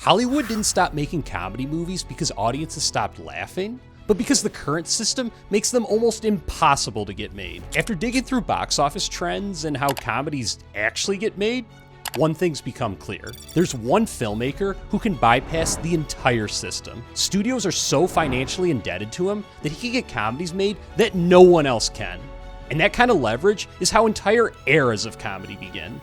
Hollywood didn't stop making comedy movies because audiences stopped laughing, but because the current system makes them almost impossible to get made. After digging through box office trends and how comedies actually get made, one thing's become clear. There's one filmmaker who can bypass the entire system. Studios are so financially indebted to him that he can get comedies made that no one else can. And that kind of leverage is how entire eras of comedy begin.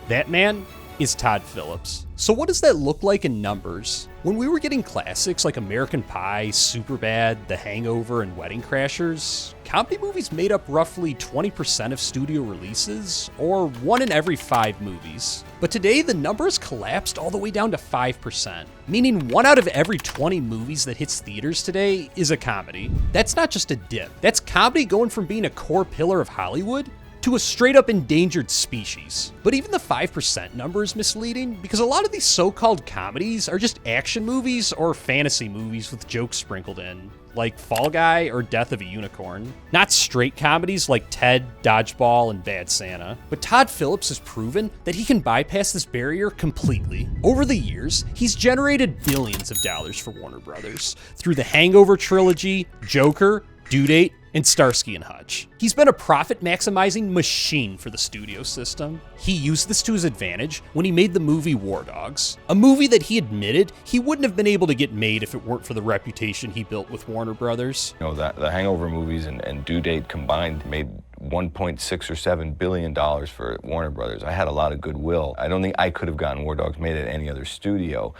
That man is Todd Phillips. So what does that look like in numbers? When we were getting classics like American Pie, Superbad, The Hangover, and Wedding Crashers, comedy movies made up roughly 20% of studio releases, or 1 in every 5 movies. But today, the number has collapsed all the way down to 5%, meaning 1 out of every 20 movies that hits theaters today is a comedy. That's not just a dip. That's comedy going from being a core pillar of Hollywood to a straight-up endangered species. But even the 5% number is misleading because a lot of these so-called comedies are just action movies or fantasy movies with jokes sprinkled in, like Fall Guy or Death of a Unicorn. Not straight comedies like Ted, Dodgeball, and Bad Santa. But Todd Phillips has proven that he can bypass this barrier completely. Over the years, he's generated billions of dollars for Warner Brothers through the Hangover Trilogy, Joker, Due Date, and Starsky and Hutch. He's been a profit-maximizing machine for the studio system. He used this to his advantage when he made the movie War Dogs, a movie that he admitted he wouldn't have been able to get made if it weren't for the reputation he built with Warner Brothers. You know, the Hangover movies and Due Date combined made $1.6 or $7 billion for Warner Brothers. I had a lot of goodwill. I don't think I could have gotten War Dogs made at any other studio.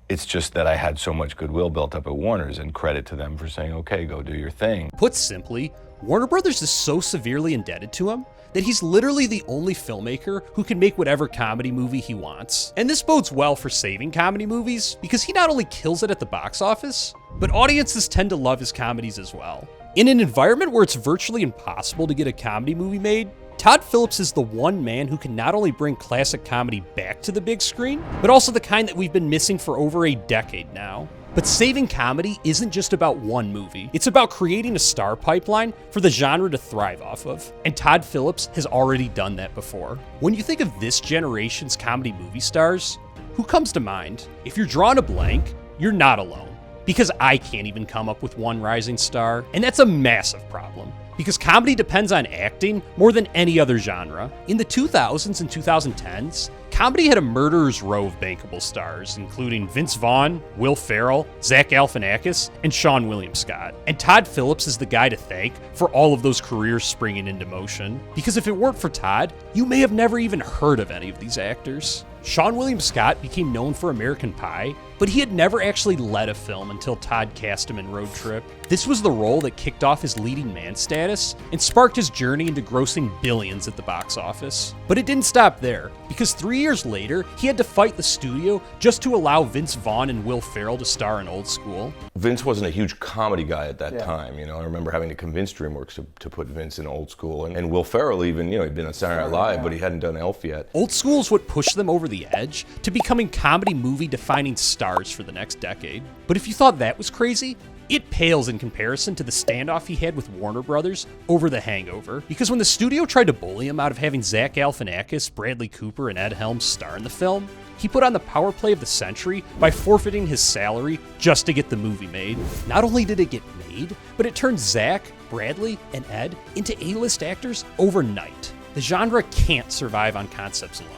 It's just that I had so much goodwill built up at Warner's, and credit to them for saying, okay, go do your thing. Put simply, Warner Brothers is so severely indebted to him that he's literally the only filmmaker who can make whatever comedy movie he wants. And this bodes well for saving comedy movies because he not only kills it at the box office, but audiences tend to love his comedies as well. In an environment where it's virtually impossible to get a comedy movie made, Todd Phillips is the one man who can not only bring classic comedy back to the big screen, but also the kind that we've been missing for over a decade now. But saving comedy isn't just about one movie. It's about creating a star pipeline for the genre to thrive off of. And Todd Phillips has already done that before. When you think of this generation's comedy movie stars, who comes to mind? If you're drawing a blank, you're not alone. Because I can't even come up with one rising star, and that's a massive problem. Because comedy depends on acting more than any other genre. In the 2000s and 2010s, comedy had a murderer's row of bankable stars, including Vince Vaughn, Will Ferrell, Zach Galifianakis, and Seann William Scott. And Todd Phillips is the guy to thank for all of those careers springing into motion. Because if it weren't for Todd, you may have never even heard of any of these actors. Seann William Scott became known for American Pie, but he had never actually led a film until Todd cast him in Road Trip. This was the role that kicked off his leading man status and sparked his journey into grossing billions at the box office. But it didn't stop there, because 3 years later, he had to fight the studio just to allow Vince Vaughn and Will Ferrell to star in Old School. Vince wasn't a huge comedy guy at that time, you know. I remember having to convince DreamWorks to put Vince in Old School, and Will Ferrell even, you know, he'd been on Saturday Night Live, but he hadn't done Elf yet. Old School is what pushed them over the edge to becoming comedy movie defining stars for the next decade. But if you thought that was crazy, it pales in comparison to the standoff he had with Warner Brothers over The Hangover. Because when the studio tried to bully him out of having Zach Galifianakis, Bradley Cooper, and Ed Helms star in the film, he put on the power play of the century by forfeiting his salary just to get the movie made. Not only did it get made, but it turned Zach, Bradley, and Ed into A-list actors overnight. The genre can't survive on concepts alone.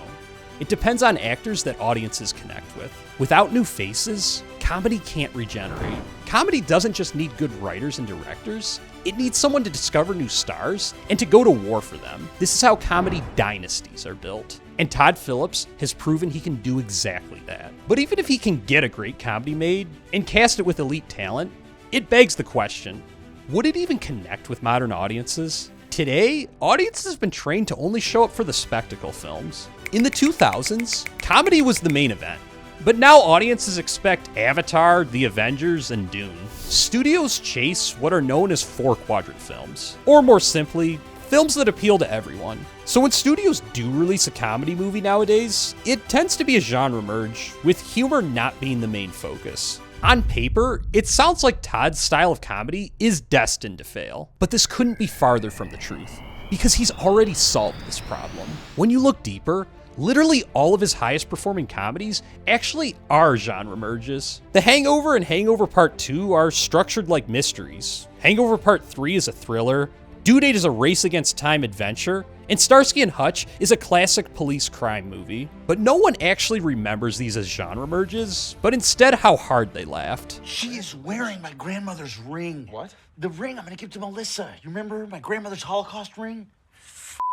It depends on actors that audiences connect with. Without new faces, comedy can't regenerate. Comedy doesn't just need good writers and directors, it needs someone to discover new stars and to go to war for them. This is how comedy dynasties are built. And Todd Phillips has proven he can do exactly that. But even if he can get a great comedy made and cast it with elite talent, it begs the question, would it even connect with modern audiences? Today, audiences have been trained to only show up for the spectacle films. In the 2000s, comedy was the main event. But now audiences expect Avatar, The Avengers, and Dune. Studios chase what are known as 4-quadrant films. Or more simply, films that appeal to everyone. So when studios do release a comedy movie nowadays, it tends to be a genre merge, with humor not being the main focus. On paper, it sounds like Todd's style of comedy is destined to fail. But this couldn't be farther from the truth, because he's already solved this problem. When you look deeper, Literally all of his highest performing comedies actually are genre merges. The Hangover and Hangover Part 2 are structured like mysteries. Hangover Part 3 is a thriller. Due Date is a race against time adventure, and Starsky and Hutch is a classic police crime movie. But no one actually remembers these as genre merges, but instead how hard they laughed. She is wearing my grandmother's ring. What? The ring I'm gonna give to Melissa. You remember my grandmother's Holocaust ring?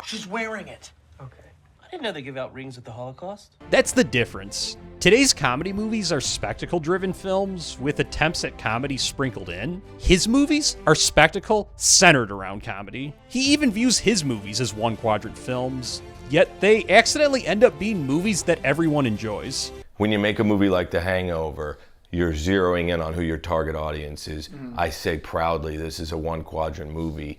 She's wearing it. Okay. I didn't know they give out rings at the Holocaust. That's the difference. Today's comedy movies are spectacle-driven films with attempts at comedy sprinkled in. His movies are spectacle centered around comedy. He even views his movies as one-quadrant films, yet they accidentally end up being movies that everyone enjoys. When you make a movie like The Hangover, you're zeroing in on who your target audience is. I say proudly this is a one-quadrant movie,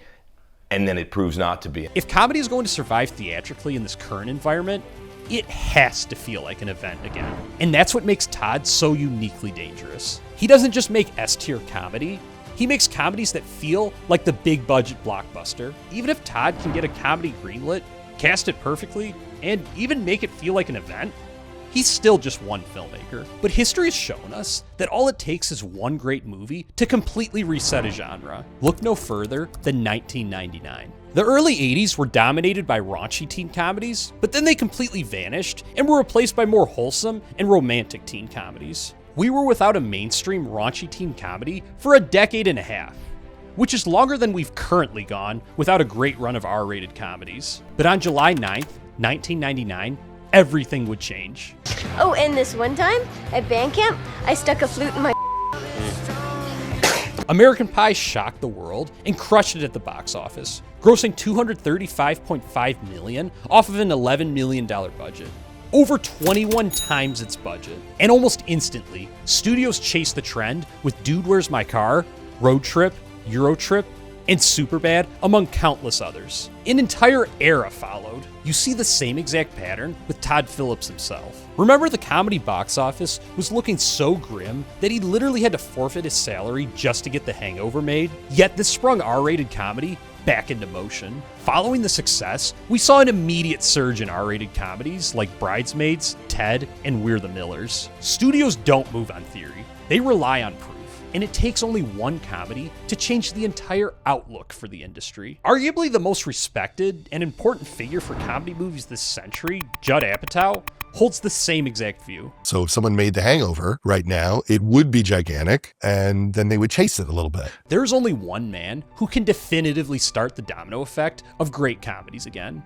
and then it proves not to be. If comedy is going to survive theatrically in this current environment, it has to feel like an event again. And that's what makes Todd so uniquely dangerous. He doesn't just make S-tier comedy, he makes comedies that feel like the big budget blockbuster. Even if Todd can get a comedy greenlit, cast it perfectly, and even make it feel like an event, he's still just one filmmaker. But history has shown us that all it takes is one great movie to completely reset a genre. Look no further than 1999. The early 80s were dominated by raunchy teen comedies, but then they completely vanished and were replaced by more wholesome and romantic teen comedies. We were without a mainstream raunchy teen comedy for a decade and a half, which is longer than we've currently gone without a great run of R-rated comedies. But on July 9th, 1999, everything would change. Oh, and this one time at band camp, I stuck a flute in my. American Pie shocked the world and crushed it at the box office, grossing $235.5 million off of an $11 million budget. Over 21 times its budget. And almost instantly, studios chased the trend with Dude, Where's My Car, Road Trip, Euro Trip, and Superbad, among countless others. An entire era followed. You see the same exact pattern with Todd Phillips himself. Remember, the comedy box office was looking so grim that he literally had to forfeit his salary just to get The Hangover made? Yet this sprung R-rated comedy back into motion. Following the success, we saw an immediate surge in R-rated comedies like Bridesmaids, Ted, and We're the Millers. Studios don't move on theory. They rely on proof. And it takes only one comedy to change the entire outlook for the industry. Arguably the most respected and important figure for comedy movies this century, Judd Apatow, holds the same exact view. So if someone made The Hangover right now, it would be gigantic, and then they would chase it a little bit. There's only one man who can definitively start the domino effect of great comedies again.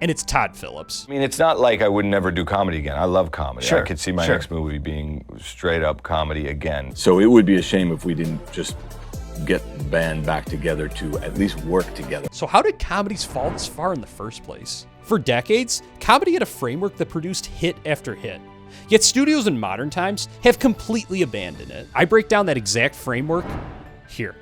And it's Todd Phillips. I mean, it's not like I would never do comedy again. I love comedy. Sure, I could see my next movie being straight up comedy again. So it would be a shame if we didn't just get the band back together to at least work together. So how did comedies fall this far in the first place? For decades, comedy had a framework that produced hit after hit. Yet studios in modern times have completely abandoned it. I break down that exact framework here.